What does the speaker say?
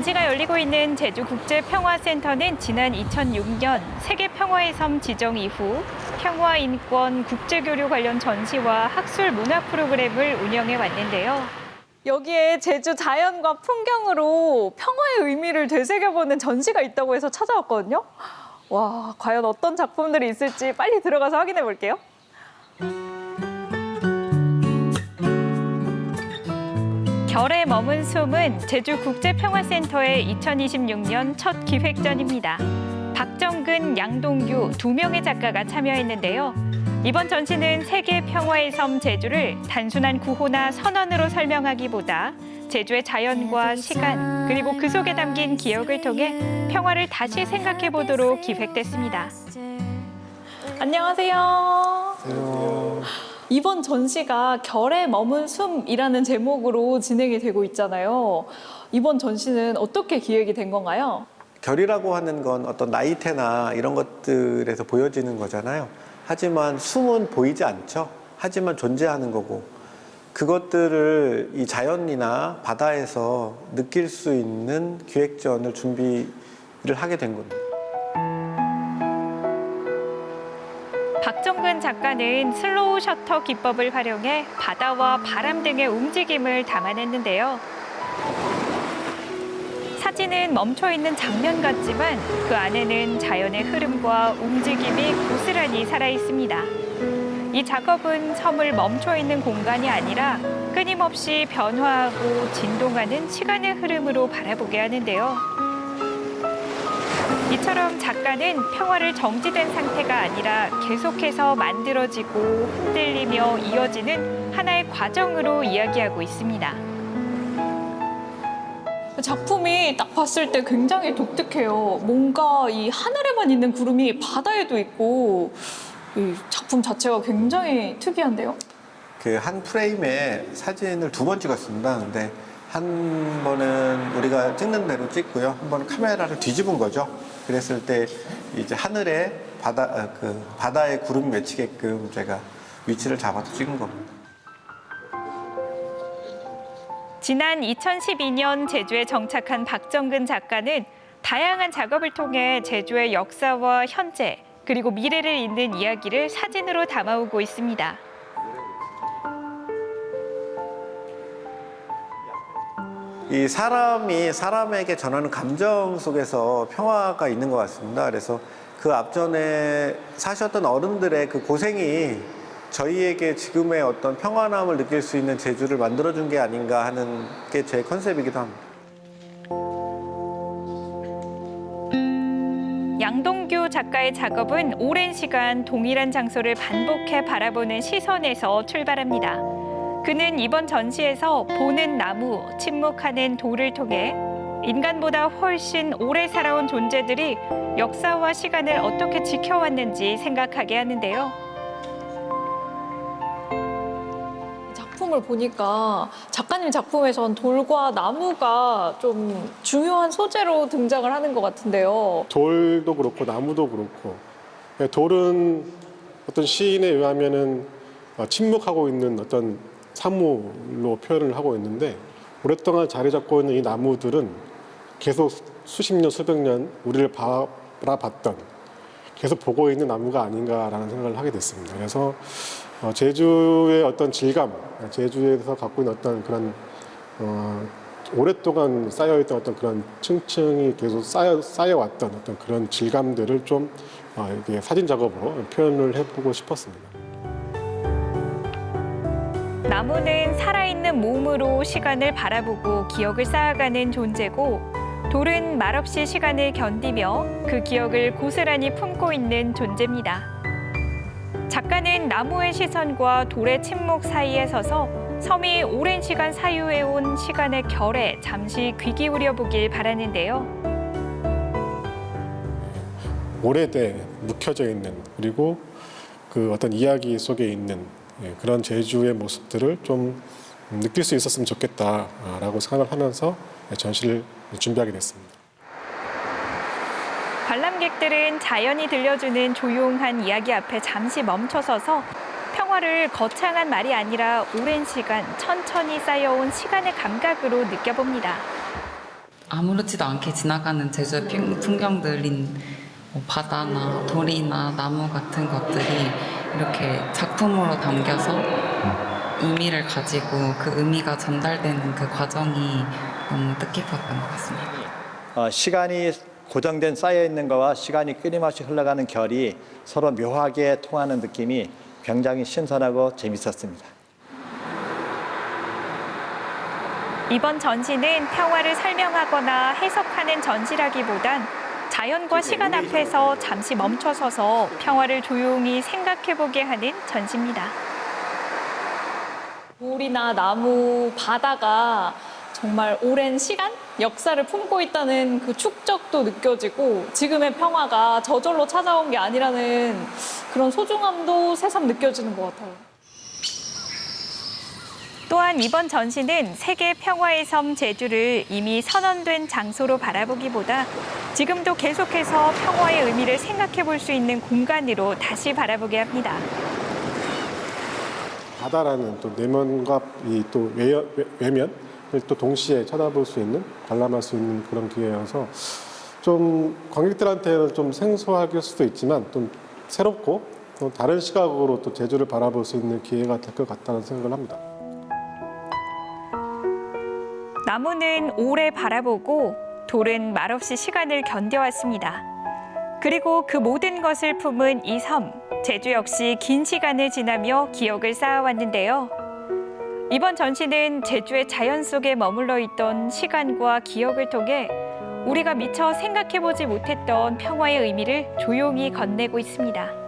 전시가 열리고 있는 제주국제평화센터는 지난 2006년 세계평화의 섬 지정 이후 평화, 인권, 국제교류 관련 전시와 학술 문화 프로그램을 운영해 왔는데요. 여기에 제주 자연과 풍경으로 평화의 의미를 되새겨보는 전시가 있다고 해서 찾아왔거든요. 와, 과연 어떤 작품들이 있을지 빨리 들어가서 확인해 볼게요. 결에 머문 숨은 제주국제평화센터의 2026년 첫 기획전입니다. 박정근, 양동규 두 명의 작가가 참여했는데요. 이번 전시는 세계 평화의 섬 제주를 단순한 구호나 선언으로 설명하기보다 제주의 자연과 시간, 그리고 그 속에 담긴 기억을 통해 평화를 다시 생각해 보도록 기획됐습니다. 안녕하세요. 안녕하세요. 이번 전시가 결에 머문 숨이라는 제목으로 진행이 되고 있잖아요. 이번 전시는 어떻게 기획이 된 건가요? 결이라고 하는 건 어떤 나이테나 이런 것들에서 보여지는 거잖아요. 하지만 숨은 보이지 않죠. 하지만 존재하는 거고, 그것들을 이 자연이나 바다에서 느낄 수 있는 기획전을 준비를 하게 된 겁니다. 박정근 작가는 슬로우 셔터 기법을 활용해 바다와 바람 등의 움직임을 담아냈는데요. 사진은 멈춰있는 장면 같지만 그 안에는 자연의 흐름과 움직임이 고스란히 살아있습니다. 이 작업은 섬을 멈춰있는 공간이 아니라 끊임없이 변화하고 진동하는 시간의 흐름으로 바라보게 하는데요. 이처럼 작가는 평화를 정지된 상태가 아니라 계속해서 만들어지고 흔들리며 이어지는 하나의 과정으로 이야기하고 있습니다. 작품이 딱 봤을 때 굉장히 독특해요. 뭔가 이 하늘에만 있는 구름이 바다에도 있고, 이 작품 자체가 굉장히 특이한데요. 그 한 프레임에 사진을 두 번 찍었습니다. 근데 한 번은 우리가 찍는 대로 찍고요. 한 번은 카메라를 뒤집은 거죠. 그랬을 때 이제 하늘에 바다에 구름이 맺히게끔 제가 위치를 잡아서 찍은 겁니다. 지난 2012년 제주에 정착한 박정근 작가는 다양한 작업을 통해 제주의 역사와 현재, 그리고 미래를 잇는 이야기를 사진으로 담아오고 있습니다. 이 사람이 사람에게 전하는 감정 속에서 평화가 있는 것 같습니다. 그래서 그 앞전에 사셨던 어른들의 그 고생이 저희에게 지금의 어떤 평안함을 느낄 수 있는 제주를 만들어준 게 아닌가 하는 게 제 컨셉이기도 합니다. 양동규 작가의 작업은 오랜 시간 동일한 장소를 반복해 바라보는 시선에서 출발합니다. 그는 이번 전시에서 보는 나무, 침묵하는 돌을 통해 인간보다 훨씬 오래 살아온 존재들이 역사와 시간을 어떻게 지켜왔는지 생각하게 하는데요. 작품을 보니까 작가님 작품에선 돌과 나무가 좀 중요한 소재로 등장을 하는 것 같은데요. 돌도 그렇고 나무도 그렇고, 돌은 어떤 시인에 의하면은 침묵하고 있는 어떤 사물로 표현을 하고 있는데, 오랫동안 자리 잡고 있는 이 나무들은 계속 수십 년, 수백 년 우리를 바라봤던, 계속 보고 있는 나무가 아닌가라는 생각을 하게 됐습니다. 그래서 제주의 어떤 질감, 제주에서 갖고 있는 어떤 그런 오랫동안 쌓여있던 어떤 그런 층층이 계속 쌓여왔던 어떤 그런 질감들을 좀 이렇게 사진 작업으로 표현을 해보고 싶었습니다. 나무는 살아있는 몸으로 시간을 바라보고 기억을 쌓아가는 존재고, 돌은 말없이 시간을 견디며 그 기억을 고스란히 품고 있는 존재입니다. 작가는 나무의 시선과 돌의 침묵 사이에 서서 섬이 오랜 시간 사유해온 시간의 결에 잠시 귀 기울여 보길 바라는데요. 오래돼 묵혀져 있는, 그리고 그 어떤 이야기 속에 있는 그런 제주의 모습들을 좀 느낄 수 있었으면 좋겠다라고 생각을 하면서 전시를 준비하게 됐습니다. 관람객들은 자연이 들려주는 조용한 이야기 앞에 잠시 멈춰서서 평화를 거창한 말이 아니라 오랜 시간 천천히 쌓여온 시간의 감각으로 느껴봅니다. 아무렇지도 않게 지나가는 제주의 풍경들인 뭐 바다나 돌이나 나무 같은 것들이 이렇게 작품으로 담겨서 의미를 가지고 그 의미가 전달되는 그 과정이 너무 뜻깊었던 것 같습니다. 시간이 고정된 쌓여 있는 거와 시간이 끊임없이 흘러가는 결이 서로 묘하게 통하는 느낌이 굉장히 신선하고 재밌었습니다. 이번 전시는 평화를 설명하거나 해석하는 전시라기보단 자연과 시간 앞에서 잠시 멈춰서서 평화를 조용히 생각해보게 하는 전시입니다. 돌이나 나무, 바다가 정말 오랜 시간, 역사를 품고 있다는 그 축적도 느껴지고 지금의 평화가 저절로 찾아온 게 아니라는 그런 소중함도 새삼 느껴지는 것 같아요. 또한 이번 전시는 세계 평화의 섬 제주를 이미 선언된 장소로 바라보기보다 지금도 계속해서 평화의 의미를 생각해 볼 수 있는 공간으로 다시 바라보게 합니다. 바다라는 또 내면과 이 또 외면을 또 동시에 쳐다볼 수 있는, 관람할 수 있는 그런 기회여서 좀 관객들한테는 좀 생소할 수도 있지만 좀 새롭고 또 다른 시각으로 또 제주를 바라볼 수 있는 기회가 될 것 같다는 생각을 합니다. 나무는 오래 바라보고 돌은 말없이 시간을 견뎌왔습니다. 그리고 그 모든 것을 품은 이 섬, 제주 역시 긴 시간을 지나며 기억을 쌓아왔는데요. 이번 전시는 제주의 자연 속에 머물러 있던 시간과 기억을 통해 우리가 미처 생각해보지 못했던 평화의 의미를 조용히 건네고 있습니다.